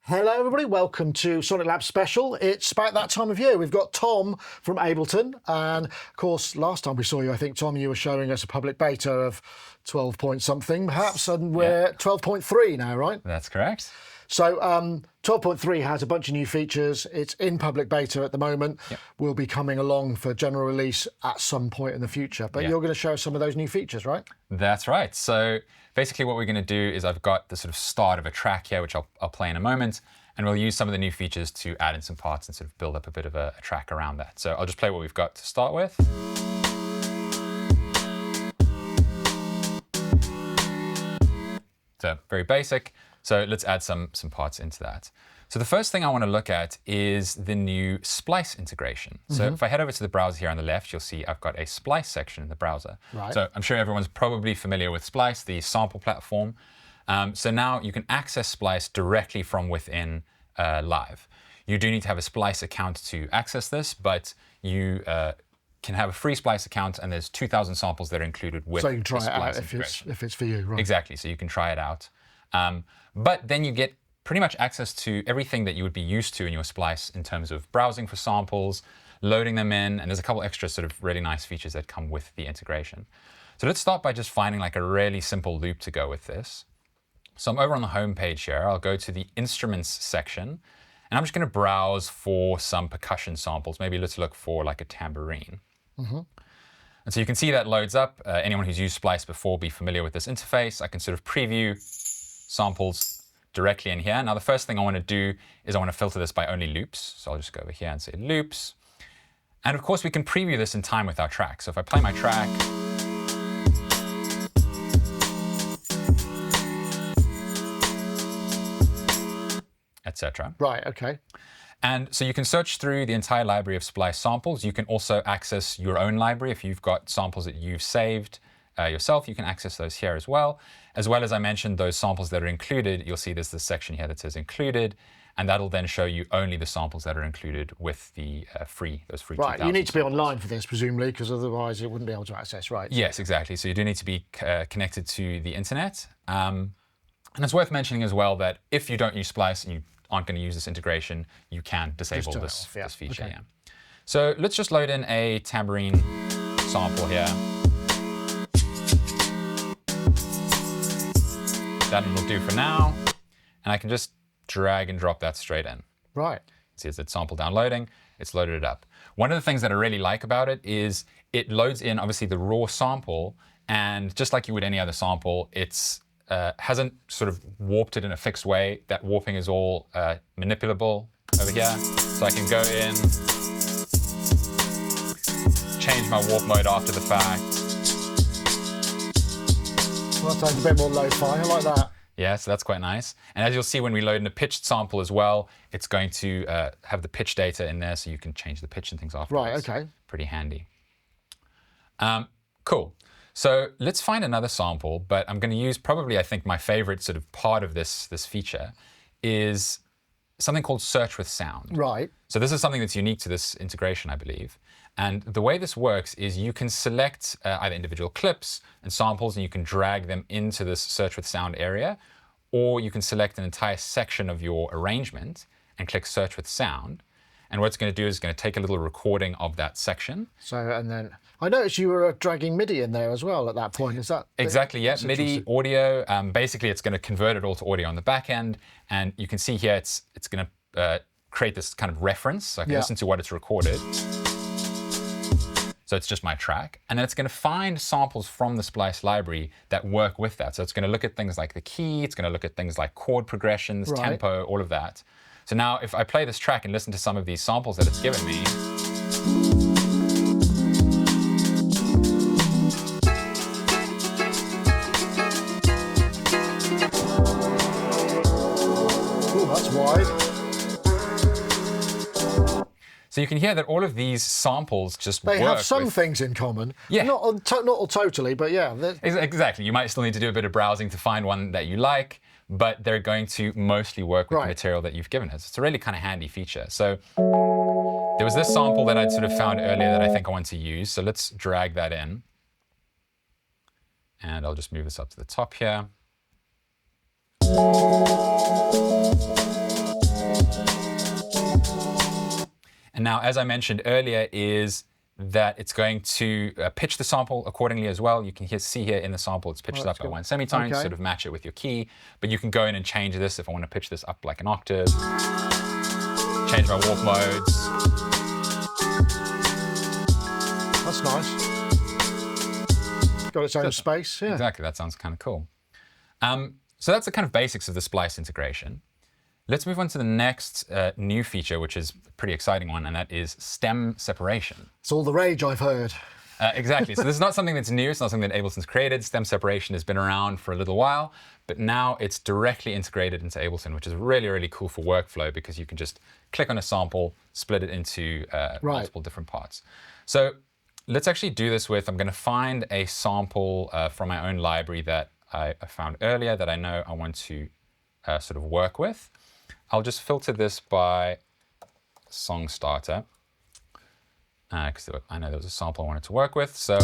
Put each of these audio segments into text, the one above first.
Hello everybody, welcome to SonicLAB Special. It's about that time of year. We've got Tom from Ableton, and of course last time we saw you, I think Tom, you were showing us a public beta of 12 point something perhaps, and we're 12.3 now, right? That's correct. So 12.3 has a bunch of new features. It's in public beta at the moment. Yep. Will be coming along for general release at some point in the future, but you're going to show us some of those new features, right? That's right. So basically what we're going to do is I've got the sort of start of a track here, which I'll play in a moment, and we'll use some of the new features to add in some parts and sort of build up a bit of a track around that. So I'll just play what we've got to start with. So very basic. So let's add some parts into that. So the first thing I want to look at is the new Splice integration. So if I head over to the browser here on the left, you'll see I've got a Splice section in the browser. Right. So I'm sure everyone's probably familiar with Splice, the sample platform. So now you can access Splice directly from within Live. You do need to have a Splice account to access this, but you can have a free Splice account, and there's 2,000 samples that are included with the Splice So you can try it out if it's for you, right? Exactly, so you can try it out. But then you get pretty much access to everything that you would be used to in your Splice in terms of browsing for samples, loading them in, and there's a couple extra sort of really nice features that come with the integration. So let's start by just finding like a really simple loop to go with this. So I'm over on the home page here. I'll go to the instruments section, and I'm just going to browse for some percussion samples. Maybe let's look for like a tambourine. And so you can see that loads up. Anyone who's used Splice before will be familiar with this interface. I can sort of preview samples directly in here. Now the first thing I want to do is I want to filter this by only loops. So I'll just go over here and say loops. And of course we can preview this in time with our track. So if I play my track, etc. Right, okay. And so you can search through the entire library of Splice samples. You can also access your own library. If you've got samples that you've saved yourself, you can access those here as well. As I mentioned, those samples that are included, you'll see there's this section here that says included, and that'll then show you only the samples that are included with the those free Right, 2,000 you need to be samples. online for this, presumably, because otherwise it wouldn't be able to access, right? Yes, exactly. So you do need to be connected to the internet. And it's worth mentioning as well that if you don't use Splice and you aren't going to use this integration, you can disable this feature. Okay. Yeah. So let's just load in a tambourine sample here. That will do for now. And I can just drag and drop that straight in. Right. See, it's sample downloading, it's loaded it up. One of the things that I really like about it is it loads in, obviously, the raw sample, and just like you would any other sample, it's hasn't sort of warped it in a fixed way. That warping is all manipulable over here. So I can go in, change my warp mode after the fact. Well, that sounds a bit more lo-fi, I like that. Yeah, so that's quite nice. And as you'll see when we load in a pitched sample as well, it's going to have the pitch data in there, so you can change the pitch and things afterwards. Right, okay. Pretty handy. Cool. So let's find another sample, but I'm going to use probably, I think, my favorite sort of part of this feature is something called Search with Sound. Right. So this is something that's unique to this integration, I believe. And the way this works is you can select either individual clips and samples, and you can drag them into this Search with Sound area, or you can select an entire section of your arrangement and click Search with Sound. And what it's going to do is it's going to take a little recording of that section. So, and then I noticed you were dragging MIDI in there as well at that point. Is that exactly? Yeah, MIDI audio. Basically, it's going to convert it all to audio on the back end, and you can see here it's going to create this kind of reference. So I can listen to what it's recorded. So it's just my track, and then it's going to find samples from the Splice library that work with that. So it's going to look at things like the key. It's going to look at things like chord progressions, tempo, all of that. So now if I play this track and listen to some of these samples that it's given me, oh, that's wide. so you can hear that all of these samples just work. They have some things in common. Yeah. Not all totally, but yeah. Exactly. You might still need to do a bit of browsing to find one that you like, but they're going to mostly work with the material that you've given us. It's a really kind of handy feature. So there was this sample that I'd sort of found earlier that I think I want to use. So let's drag that in. And I'll just move this up to the top here. And now, as I mentioned earlier, is that it's going to pitch the sample accordingly as well. You can see here in the sample, it's pitched up by 1 semitone to sort of match it with your key. But you can go in and change this if I want to pitch this up like an octave. Change my warp modes. That's nice. Got its own space, yeah. Exactly, that sounds kind of cool. So that's the kind of basics of the Splice integration. Let's move on to the next new feature, which is a pretty exciting one, and that is stem separation. It's all the rage, I've heard. Exactly. So this is not something that's new. It's not something that Ableton's created. Stem separation has been around for a little while, but now it's directly integrated into Ableton, which is really, really cool for workflow because you can just click on a sample, split it into multiple different parts. So let's actually do this with, I'm going to find a sample from my own library that I found earlier that I know I want to sort of work with. I'll just filter this by song starter, because I know there was a sample I wanted to work with. So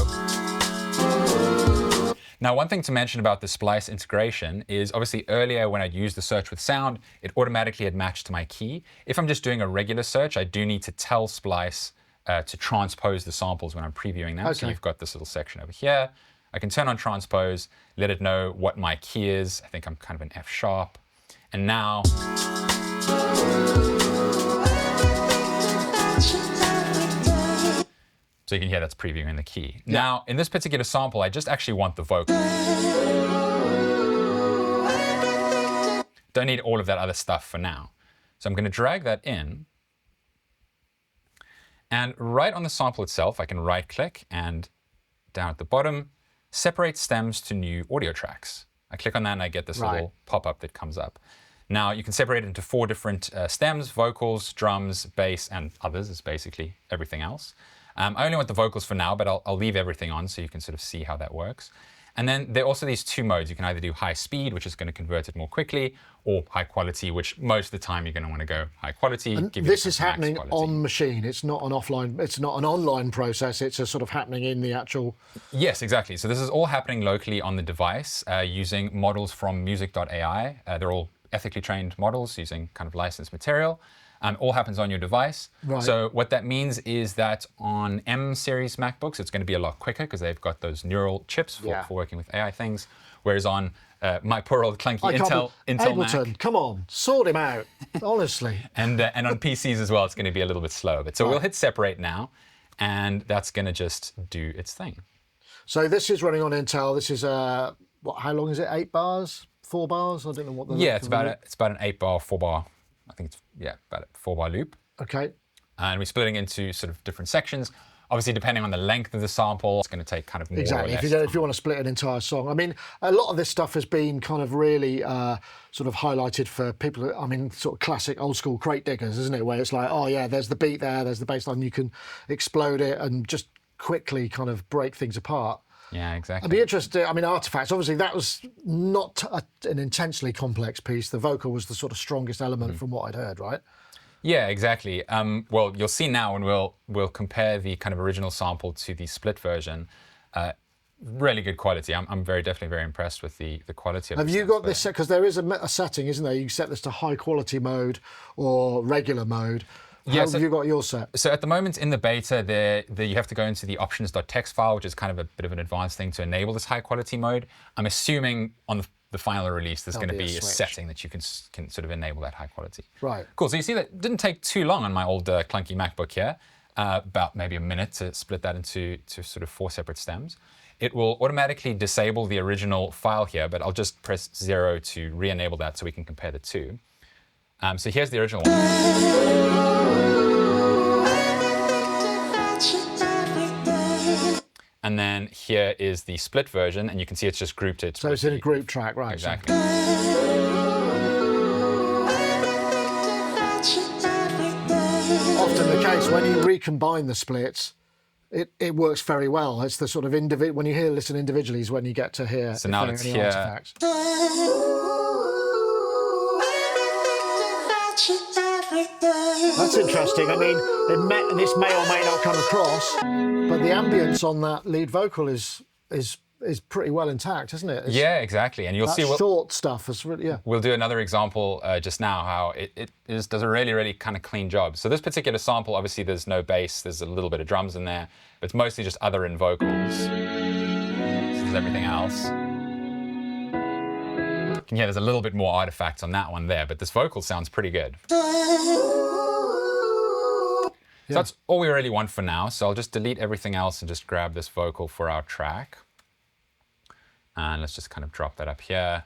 now, one thing to mention about the Splice integration is obviously earlier when I used the search with sound, it automatically had matched to my key. If I'm just doing a regular search, I do need to tell Splice to transpose the samples when I'm previewing them. Okay. So you've got this little section over here. I can turn on transpose, let it know what my key is. I think I'm kind of an F sharp. And now, so you can hear that's previewing the key. Yeah. Now, in this particular sample, I just actually want the vocal. Don't need all of that other stuff for now. So I'm going to drag that in. And right on the sample itself, I can right-click and down at the bottom, separate stems to new audio tracks. I click on that and I get this little pop-up that comes up. Now, you can separate it into 4 different stems: vocals, drums, bass, and others is basically everything else. I only want the vocals for now, but I'll leave everything on so you can sort of see how that works. And then there are also these 2 modes. You can either do high speed, which is going to convert it more quickly, or high quality, which most of the time you're going to want to go high quality. And this is happening on machine. It's not an offline, it's not an online process. It's a sort of happening in the actual... Yes, exactly. So this is all happening locally on the device using models from music.ai. They're all ethically trained models using kind of licensed material. All happens on your device. Right. So what that means is that on M series MacBooks, it's going to be a lot quicker because they've got those neural chips for working with AI things. Whereas on my poor old clunky Intel Ableton, Mac, come on, sort him out, honestly. and on PCs as well, it's going to be a little bit slower. But so we'll hit separate now, and that's going to just do its thing. So this is running on Intel. This is how long is it? 8 bars, 4 bars? I don't know what the it's about an 8-bar, 4-bar. I think it's about a 4-bar loop. Okay. And we're splitting into sort of different sections. Obviously, depending on the length of the sample, it's going to take kind of more exactly. or less. If you want to split an entire song. I mean, a lot of this stuff has been kind of really sort of highlighted for people, I mean, sort of classic old school crate diggers, isn't it? Where it's like, oh yeah, there's the beat there, there's the bass line, you can explode it and just quickly kind of break things apart. Yeah, exactly. I'd be interested, I mean, Artifacts, obviously that was not an intensely complex piece. The vocal was the sort of strongest element from what I'd heard, right? Yeah, exactly. Well, you'll see now when we'll compare the kind of original sample to the split version. Really good quality. I'm definitely very impressed with the quality of it. Have you got this set? Because there is a setting, isn't there? You can set this to high quality mode or regular mode. How have you got your set? So at the moment in the beta, you have to go into the options.txt file, which is kind of a bit of an advanced thing to enable this high quality mode. I'm assuming on the final release, there's going to be a setting that you can sort of enable that high quality. Right. Cool. So you see that didn't take too long on my old clunky MacBook here, about maybe a minute to split that into sort of 4 separate stems. It will automatically disable the original file here, but I'll just press 0 to re-enable that so we can compare the two. So here's the original one. And then here is the split version, and you can see it's just grouped it. So it's in a group track, right? Exactly. Often the case when you recombine the splits, it works very well. It's the sort of when you listen individually is when you get to hear. So now it's here. Artifacts. That's interesting. I mean, this may or may not come across, but the ambience on that lead vocal is is pretty well intact, isn't it? Yeah, exactly. And you'll see short stuff is really, yeah. We'll do another example just now how it does a really, really kind of clean job. So this particular sample, obviously there's no bass, there's a little bit of drums in there, but it's mostly just other and vocals. This is everything else. You can hear there's a little bit more artifacts on that one there, but this vocal sounds pretty good. So that's all we really want for now. So I'll just delete everything else and just grab this vocal for our track. And let's just kind of drop that up here.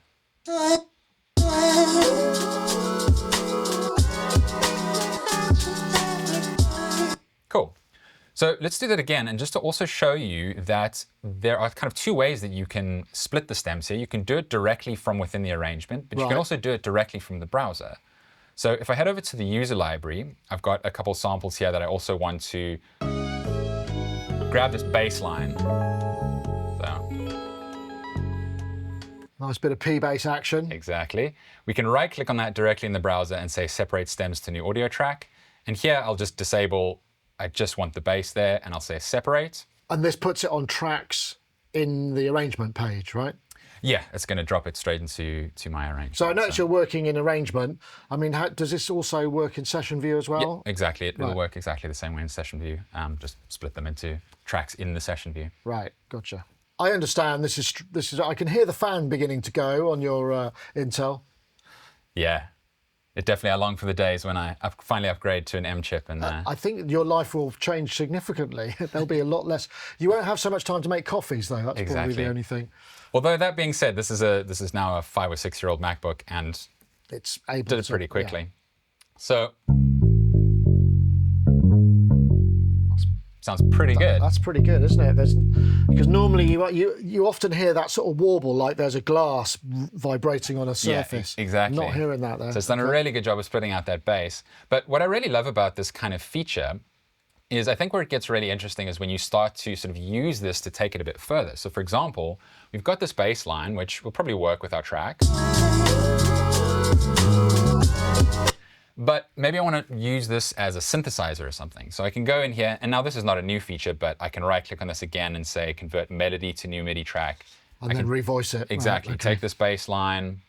Cool. So let's do that again. And just to also show you that there are kind of two ways that you can split the stems here. You can do it directly from within the arrangement, but you can also do it directly from the browser. So if I head over to the user library, I've got a couple samples here that I also want to grab this bass line. So. Nice bit of P-bass action. Exactly. We can right-click on that directly in the browser and say separate stems to new audio track. And here I'll just disable, I just want the bass there, and I'll say separate. And this puts it on tracks in the arrangement page, right? Yeah, it's going to drop it straight into my arrangement. So I notice you're working in arrangement. I mean, does this also work in session view as well? Yeah, exactly. It'll work exactly the same way in session view. Just split them into tracks in the session view. Right, gotcha. I understand. This is. I can hear the fan beginning to go on your Intel. Yeah, it definitely. I long for the days when I finally upgrade to an M chip, and I think your life will change significantly. There'll be a lot less. You won't have so much time to make coffees, though. That's probably the only thing. Although that being said, this is now a 5 or 6 year old MacBook, and it's able did it pretty quickly. Yeah. So sounds pretty good. That's pretty good, isn't it? Because normally you often hear that sort of warble like there's a glass vibrating on a surface. Yeah, exactly. Not hearing that there. So it's done a really good job of splitting out that bass. But what I really love about this kind of feature is I think where it gets really interesting is when you start to sort of use this to take it a bit further. So for example, we've got this bass line, which will probably work with our tracks. But maybe I want to use this as a synthesizer or something. So I can go in here, and now this is not a new feature, but I can right-click on this again and say convert melody to new MIDI track. And then revoice it. Exactly. Right, okay. Take this bass line.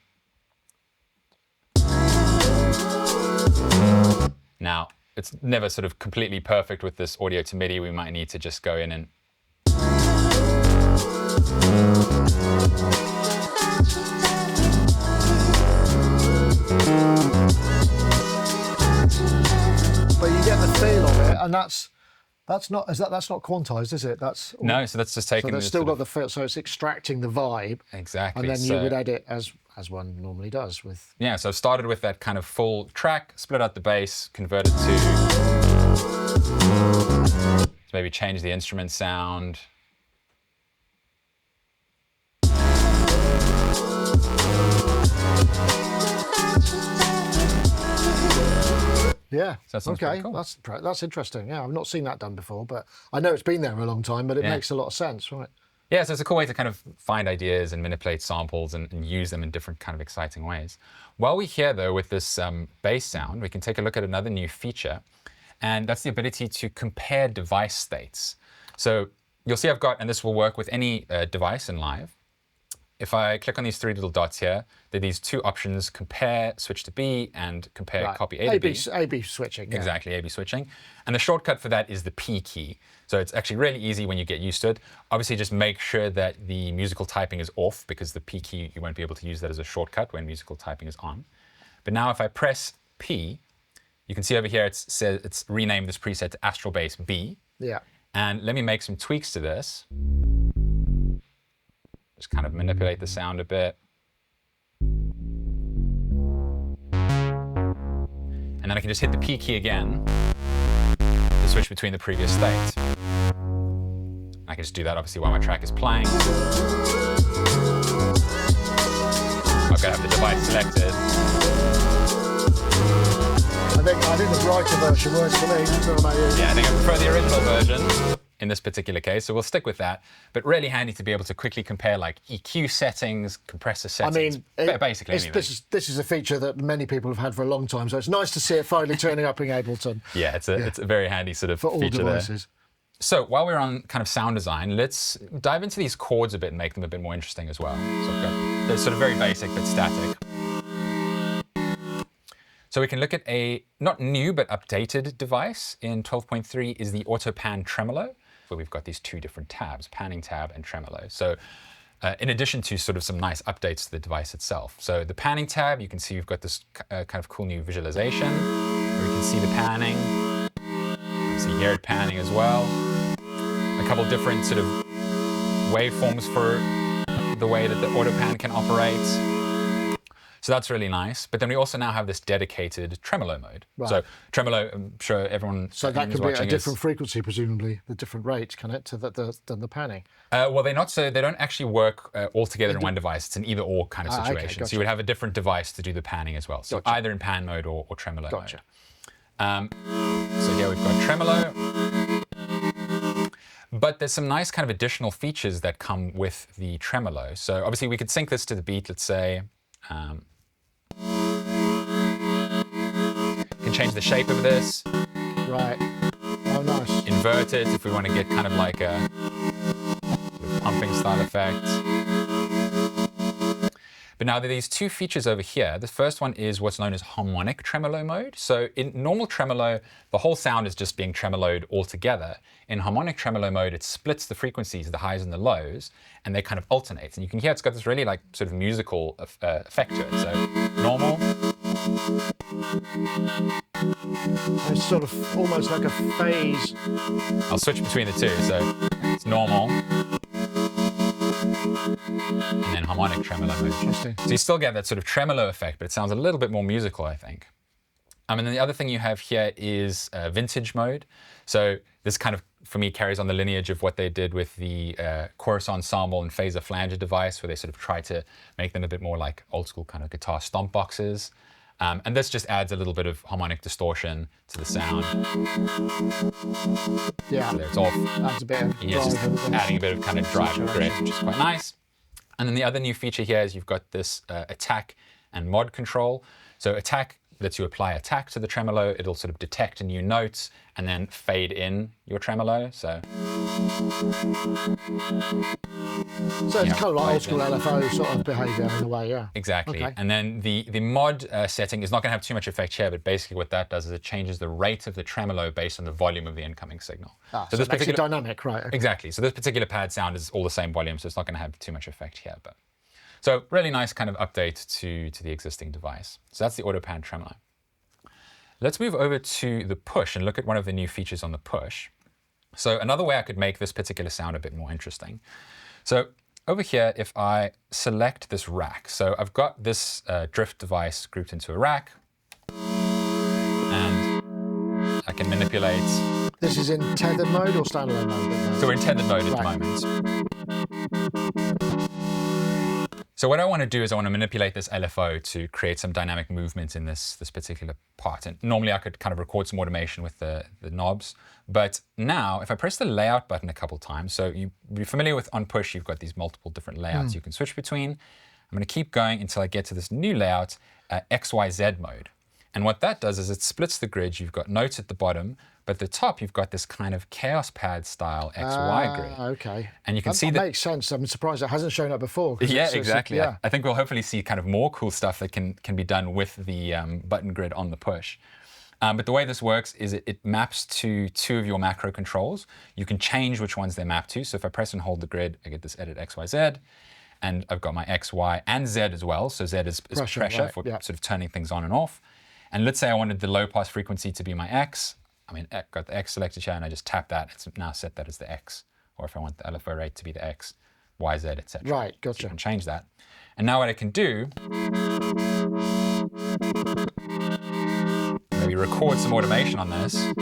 Now, it's never sort of completely perfect with this audio to MIDI. We might need to just go in and but you get the feel of it, and that's not quantized, is it? No, so that's just taking. So it's still got the feel, so it's extracting the vibe. Exactly. And then you would edit as one normally does with. Yeah, so I've started with that kind of full track, split out the bass, convert it to maybe change the instrument sound. Yeah. So that sounds okay. cool. That's interesting. Yeah, I've not seen that done before, but I know it's been there a long time. But it makes a lot of sense, right? Yeah, so it's a cool way to kind of find ideas and manipulate samples and use them in different kind of exciting ways. While we're here, though, with this bass sound, we can take a look at another new feature, and that's the ability to compare device states. So you'll see I've got, and this will work with any device in Live. If I click on these three little dots here, there are these two options: compare, switch to B, and compare, copy A to B. A/B switching. Yeah. Exactly, A/B switching. And the shortcut for that is the P key. So it's actually really easy when you get used to it. Obviously, just make sure that the musical typing is off, because the P key, you won't be able to use that as a shortcut when musical typing is on. But now if I press P, you can see over here it's renamed this preset to Astral Bass B. Yeah. And let me make some tweaks to this. Just kind of manipulate the sound a bit. And then I can just hit the P key again to switch between the previous state. I can just do that obviously while my track is playing. I've got to have the device selected. I think the brighter version works for me. Yeah, I think I prefer the original version in this particular case, so we'll stick with that. But really handy to be able to quickly compare like EQ settings, compressor settings, basically anything. This is a feature that many people have had for a long time, so it's nice to see it finally turning up in Ableton. Yeah, it's a very handy sort of for all feature devices. there. So while we're on kind of sound design, let's dive into these chords a bit and make them a bit more interesting as well. So I've got, they're sort of very basic but static. So we can look at a not new but updated device in 12.3 is the Auto Pan Tremolo, where we've got these two different tabs, panning tab and tremolo. So in addition to sort of some nice updates to the device itself. So the panning tab, you can see we've got this kind of cool new visualization where we can see the panning. Obviously here it panning as well. A couple different sort of waveforms for the way that the Auto Pan can operate. So that's really nice. But then we also now have this dedicated tremolo mode. Right. So tremolo, I'm sure everyone So that could be at a different frequency, presumably, the different rates, can it, than the panning? Well, they're not. So they don't actually work all together in one device. It's an either-or kind of situation. Okay, gotcha. So you would have a different device to do the panning as well. So Gotcha. either in pan mode or tremolo Gotcha. mode. So here we've got tremolo. But there's some nice kind of additional features that come with the tremolo. So obviously we could sync this to the beat, let's say. Can change the shape of this. Right. Oh, nice. Invert it if we want to get kind of like a sort of pumping style effect. But now there are these two features over here. The first one is what's known as harmonic tremolo mode. So in normal tremolo, the whole sound is just being tremoloed all together. In harmonic tremolo mode, it splits the frequencies, the highs and the lows, and they kind of alternate. And you can hear it's got this really like sort of musical effect to it. So normal. It's sort of almost like a phase. I'll switch between the two. So it's normal. And then harmonic tremolo mode. Interesting. So you still get that sort of tremolo effect, but it sounds a little bit more musical, I think. And then the other thing you have here is vintage mode. So this kind of, for me, carries on the lineage of what they did with the chorus ensemble and phaser flanger device, where they sort of try to make them a bit more like old school kind of guitar stomp boxes. And this just adds a little bit of harmonic distortion to the sound. Yeah, so there it's all, adds a bit of just adding a bit of kind of drive and grit, which is quite nice. And then the other new feature here is you've got this attack and mod control. So attack lets you apply attack to the tremolo. It'll sort of detect new notes and then fade in your tremolo. So it's kind of like old school LFO sort of behavior in a way, yeah. Exactly. Okay. And then the mod setting is not going to have too much effect here, but basically what that does is it changes the rate of the tremolo based on the volume of the incoming signal. So this makes it dynamic, right? Okay. Exactly. So this particular pad sound is all the same volume, so it's not going to have too much effect here. But so really nice kind of update to the existing device. So that's the Auto Pan Tremolo. Let's move over to the push and look at one of the new features on the push. So another way I could make this particular sound a bit more interesting. So over here, if I select this rack, so I've got this drift device grouped into a rack, and I can manipulate. This is in tethered mode or standalone mode? So we're in tethered mode at the moment. So what I want to do is I want to manipulate this LFO to create some dynamic movement in this particular part. And normally I could kind of record some automation with the knobs. But now if I press the layout button a couple times, so you're familiar with on push, you've got these multiple different layouts you can switch between. I'm going to keep going until I get to this new layout, XYZ mode. And what that does is it splits the grid. You've got notes at the bottom, but at the top you've got this kind of chaos pad style XY grid. Okay. And you can see that that makes sense. I'm surprised it hasn't shown up before. Yeah, exactly. Yeah. I think we'll hopefully see kind of more cool stuff that can be done with the button grid on the push. But the way this works is it maps to two of your macro controls. You can change which ones they map to. So if I press and hold the grid, I get this edit XYZ. And I've got my X, Y, and Z as well. So Z is pressure right, for sort of turning things on and off. And let's say I wanted the low pass frequency to be my X. I mean, I've got the X selected here, and I just tap that. It's now set that as the X. Or if I want the LFO rate to be the X, Y, Z, etc. Right, gotcha. So you can change that. And now what I can do, maybe record some automation on this. You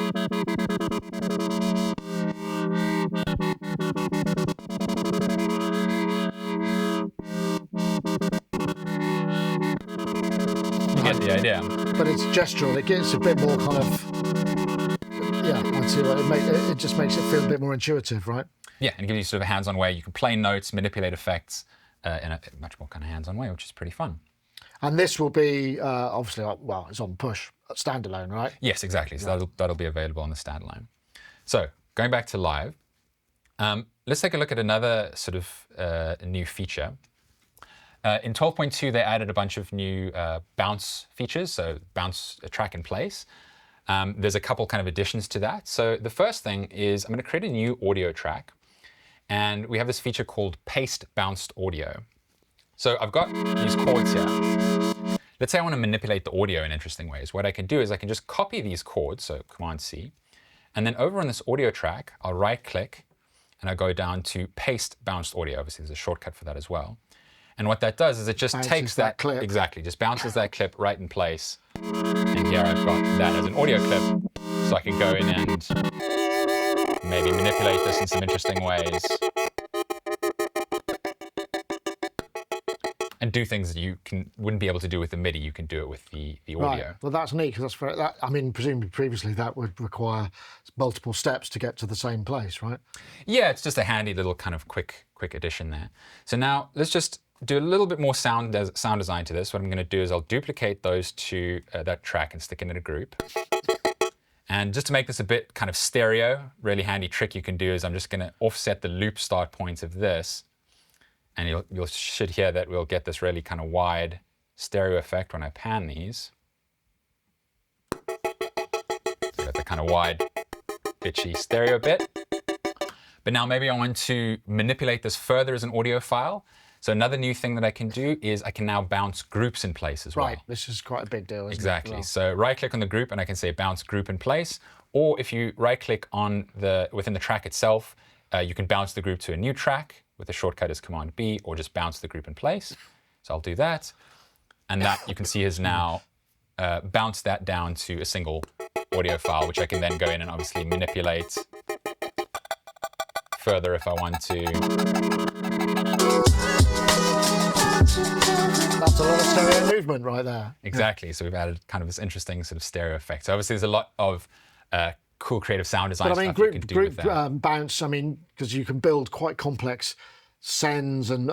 get the idea. But it's gestural. It gets a bit more kind of, yeah, I see what it just makes it feel a bit more intuitive, right? Yeah, and it gives you sort of a hands-on way. You can play notes, manipulate effects in a much more kind of hands-on way, which is pretty fun. And this will be obviously, it's on push, standalone, right? Yes, exactly. So that'll be available on the standalone. So going back to live, let's take a look at another sort of new feature. In 12.2, they added a bunch of new bounce features, so bounce a track in place. There's a couple kind of additions to that. So the first thing is I'm going to create a new audio track, and we have this feature called Paste Bounced Audio. So I've got these chords here. Let's say I want to manipulate the audio in interesting ways. What I can do is I can just copy these chords, so Command C, and then over on this audio track, I'll right-click, and I go down to Paste Bounced Audio. Obviously, there's a shortcut for that as well. And what that does is it just takes that clip. Exactly, just bounces that clip right in place. And here I've got that as an audio clip, so I can go in and maybe manipulate this in some interesting ways. And do things that you wouldn't be able to do with the MIDI. You can do it with the audio. Right. Well, that's neat because I mean, presumably previously that would require multiple steps to get to the same place, right? Yeah, it's just a handy little kind of quick addition there. So now let's just do a little bit more sound design to this. What I'm going to do is I'll duplicate those to that track and stick it in a group. And just to make this a bit kind of stereo, really handy trick you can do is I'm just going to offset the loop start point of this. And you should hear that we'll get this really kind of wide stereo effect when I pan these. So got the kind of wide, bitchy stereo bit. But now maybe I want to manipulate this further as an audio file. So another new thing that I can do is I can now bounce groups in place as well. Right, this is quite a big deal, isn't it? Exactly. So right-click on the group and I can say bounce group in place. Or if you right-click on within the track itself, you can bounce the group to a new track with the shortcut is Command B, or just bounce the group in place. So I'll do that. And that you can see has now bounced that down to a single audio file, which I can then go in and obviously manipulate further if I want to. That's a lot of stereo movement right there. Exactly. So we've added kind of this interesting sort of stereo effect. So obviously there's a lot of cool creative sound design but I mean, stuff you can do with that. Bounce, I mean, because you can build quite complex sends and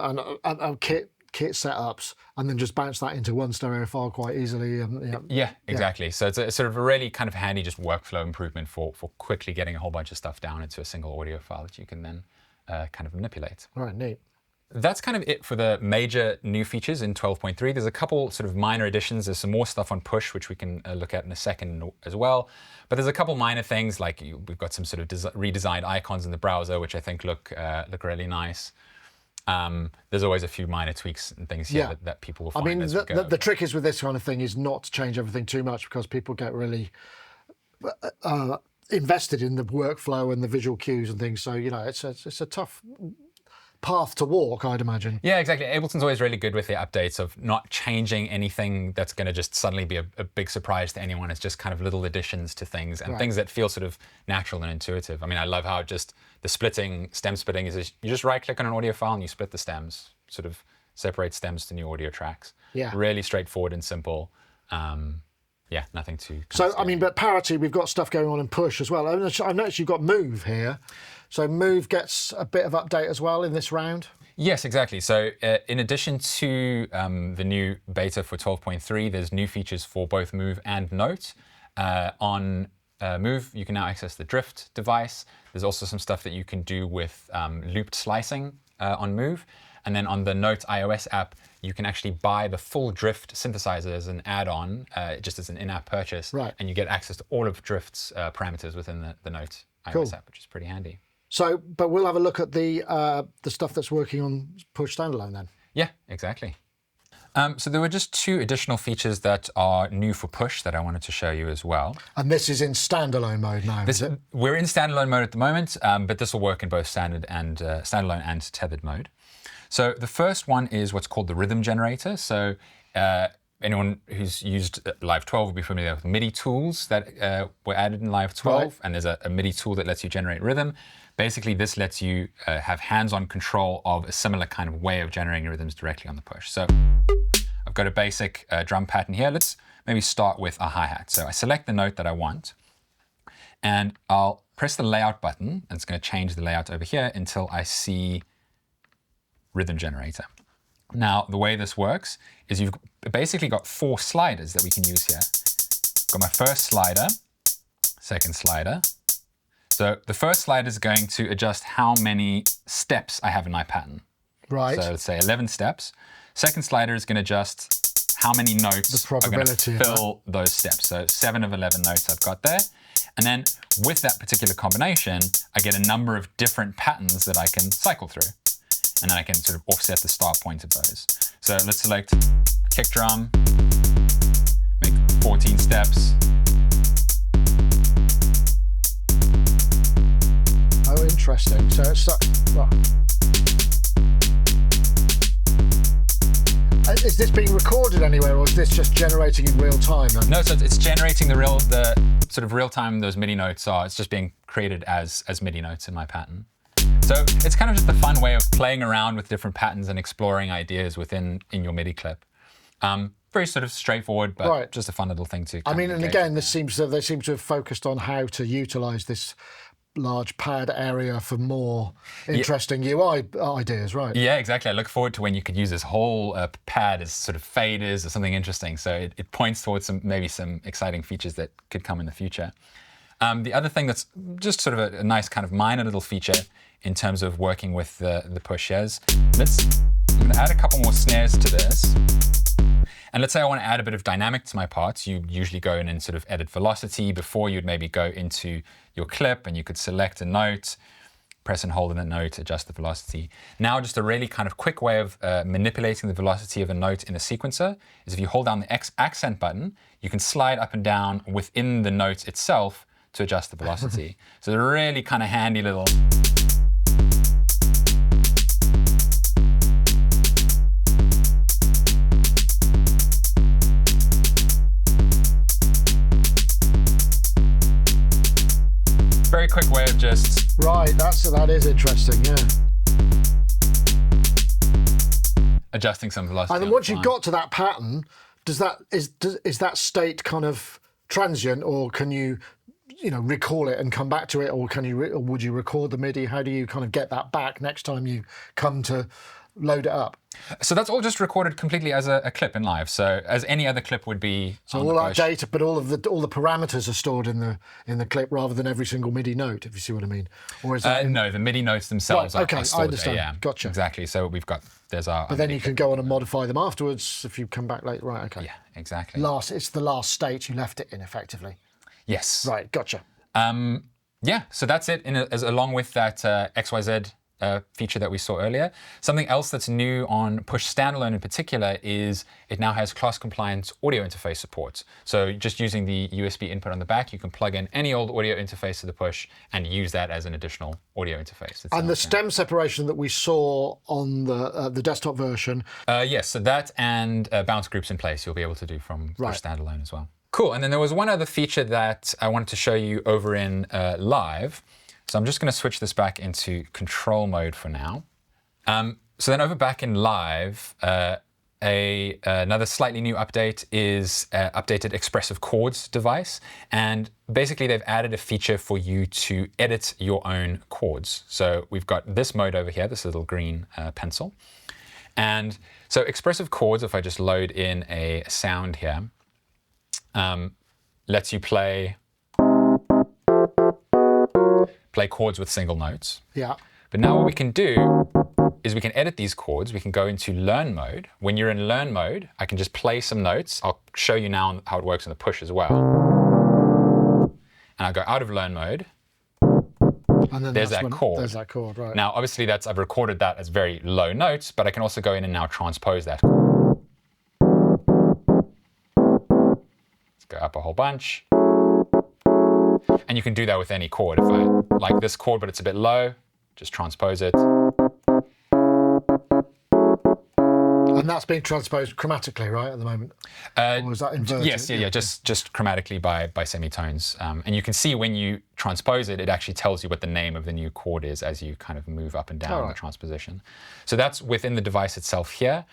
kit setups and then just bounce that into one stereo file quite easily. Yeah, exactly. So it's a sort of a really kind of handy just workflow improvement for quickly getting a whole bunch of stuff down into a single audio file that you can then kind of manipulate. All right, neat. That's kind of it for the major new features in 12.3. There's a couple sort of minor additions. There's some more stuff on push, which we can look at in a second as well. But there's a couple minor things, like we've got some sort of redesigned icons in the browser, which I think look really nice. There's always a few minor tweaks and things here that people will find as we go. The trick is with this kind of thing is not to change everything too much because people get really invested in the workflow and the visual cues and things. So, you know, it's a tough path to walk, I'd imagine. Yeah, exactly. Ableton's always really good with the updates of not changing anything that's going to just suddenly be a big surprise to anyone. It's just kind of little additions to things and things that feel sort of natural and intuitive. I mean, I love how just the stem splitting is you just right-click on an audio file and you split the stems, sort of separate stems to new audio tracks. Yeah. Really straightforward and simple. Yeah, nothing too. So, I mean, but parity, we've got stuff going on in push as well. I've noticed you've got move here. So move gets a bit of update as well in this round. Yes, exactly. So in addition to the new beta for 12.3, there's new features for both move and note. On move, you can now access the drift device. There's also some stuff that you can do with looped slicing on move. And then on the Note iOS app, you can actually buy the full Drift synthesizer as an add-on, just as an in-app purchase. Right. And you get access to all of Drift's parameters within the Note iOS app, which is pretty handy. So, but we'll have a look at the stuff that's working on Push Standalone then. Yeah, exactly. So there were just two additional features that are new for Push that I wanted to show you as well. And this is in standalone mode now, is it? We're in standalone mode at the moment, but this will work in both standalone and tethered mode. So the first one is what's called the rhythm generator. So anyone who's used Live 12 will be familiar with MIDI tools that were added in Live 12. Right. And there's a MIDI tool that lets you generate rhythm. Basically, this lets you have hands-on control of a similar kind of way of generating rhythms directly on the push. So I've got a basic drum pattern here. Let's maybe start with a hi-hat. So I select the note that I want, and I'll press the layout button, and it's going to change the layout over here until I see rhythm generator. Now, the way this works is you've basically got 4 sliders that we can use here. Got my first slider, second slider, So the first slider is going to adjust how many steps I have in my pattern. Right. So let's say 11 steps. Second slider is going to adjust how many notes are going to fill those steps. So 7 of 11 notes I've got there. And then with that particular combination, I get a number of different patterns that I can cycle through. And then I can sort of offset the start point of those. So let's select kick drum, make 14 steps. Oh, interesting. So it's well, is this being recorded anywhere, or is this just generating in real time? Then? No, so it's generating the sort of real time those MIDI notes are. It's just being created as MIDI notes in my pattern. So it's kind of just a fun way of playing around with different patterns and exploring ideas in your MIDI clip. Very sort of straightforward, but just a fun little thing to. I mean, and again, they seem to have focused on how to utilise this large pad area for more interesting UI ideas, right? Yeah, exactly. I look forward to when you could use this whole pad as sort of faders or something interesting. So it points towards maybe some exciting features that could come in the future. The other thing that's just sort of a nice kind of minor little feature in terms of working with the push is, I'm going to add a couple more snares to this. And let's say I want to add a bit of dynamic to my parts. You usually go in and sort of edit velocity before you'd maybe go into your clip, and you could select a note, press and hold on a note, adjust the velocity. Now just a really kind of quick way of manipulating the velocity of a note in a sequencer is if you hold down the accent button, you can slide up and down within the note itself to adjust the velocity. So a really kind of handy little... very quick way of just... Right, that is interesting, yeah. Adjusting some velocity. And then once you've got to that pattern, is that state kind of transient, or can you recall it and come back to it, or or would you record the MIDI? How do you kind of get that back next time you come to load it up? So that's all just recorded completely as a clip in live. So as any other clip would be. So all that data, but all the parameters are stored in the clip rather than every single MIDI note, if you see what I mean. Or is that no, the MIDI notes themselves are stored. I understand. Yeah, Gotcha. Exactly. So there's our. But then you can go on and modify them afterwards if you come back later. Right. Okay. Yeah. Exactly. It's the last state you left it in, effectively. Yes. Right. Gotcha. Yeah. So that's it. Along with that XYZ. Feature that we saw earlier. Something else that's new on Push Standalone in particular is it now has class-compliant audio interface support. So just using the USB input on the back, you can plug in any old audio interface to the Push and use that as an additional audio interface. And the stem separation that we saw on the desktop version. Yes, so that and bounce groups in place you'll be able to do from Push Standalone as well. Cool, and then there was one other feature that I wanted to show you over in Live. So I'm just going to switch this back into control mode for now. So then over back in Live, another slightly new update is updated Expressive Chords device. And basically they've added a feature for you to edit your own chords. So we've got this mode over here, this little green pencil. And so Expressive Chords, if I just load in a sound here, lets you play chords with single notes. Yeah. But now what we can do is we can edit these chords. We can go into learn mode. When you're in learn mode, I can just play some notes. I'll show you now how it works in the Push as well. And I'll go out of learn mode. And then there's that chord. There's that chord, right. Now, obviously, I've recorded that as very low notes, but I can also go in and now transpose that chord. Let's go up a whole bunch. And you can do that with any chord. If I like this chord, but it's a bit low, just transpose it. And that's being transposed chromatically, right, at the moment? Or is that inverted? Yes, yeah, just chromatically by semitones. And you can see when you transpose it, it actually tells you what the name of the new chord is as you kind of move up and down the transposition. So that's within the device itself here.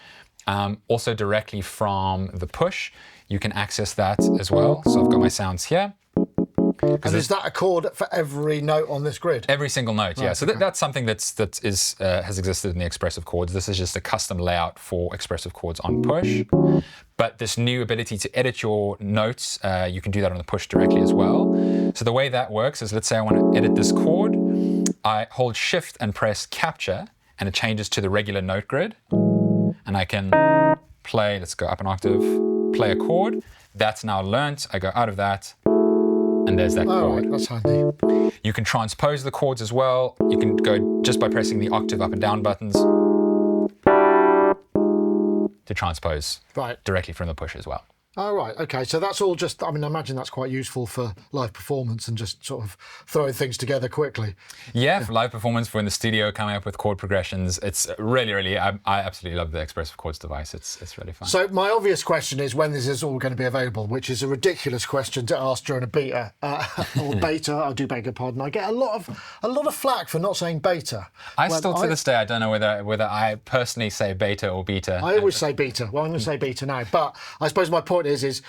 Also directly from the Push, you can access that as well. So I've got my sounds here. And is that a chord for every note on this grid? Every single note, yeah. So that's something that has existed in the Expressive Chords. This is just a custom layout for Expressive Chords on Push. But this new ability to edit your notes, you can do that on the push directly as well. So the way that works is, let's say I want to edit this chord. I hold Shift and press Capture, and it changes to the regular note grid. And I can play, let's go up an octave, play a chord. That's now learnt. I go out of that, and there's that chord. Right, that's handy. You can transpose the chords as well. You can go just by pressing the octave up and down buttons to transpose directly from the push as well. Oh, right. Okay. So that's all just, I mean, I imagine that's quite useful for live performance and just sort of throwing things together quickly. Yeah, for live performance, for in the studio, coming up with chord progressions. It's really, I absolutely love the Expressive Chords device. It's really fun. So my obvious question is when this is all going to be available, which is a ridiculous question to ask during a beta, or beta, I do beg your pardon. I get a lot of flack for not saying beta. I still, to this day, I don't know whether I personally say beta or beta. I always say beta. Well, I'm going to say beta now. But I suppose my point is,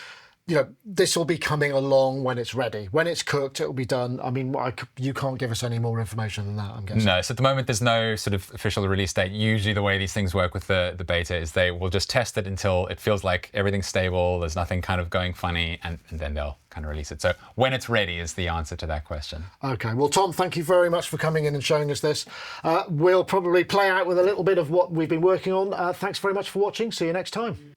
you know, this will be coming along when it's ready. When it's cooked, it will be done. I mean, you can't give us any more information than that, I'm guessing. No, so at the moment, there's no sort of official release date. Usually the way these things work with the beta is they will just test it until it feels like everything's stable, there's nothing kind of going funny, and then they'll kind of release it. So when it's ready is the answer to that question. Okay, well, Tom, thank you very much for coming in and showing us this. We'll probably play out with a little bit of what we've been working on. Thanks very much for watching. See you next time.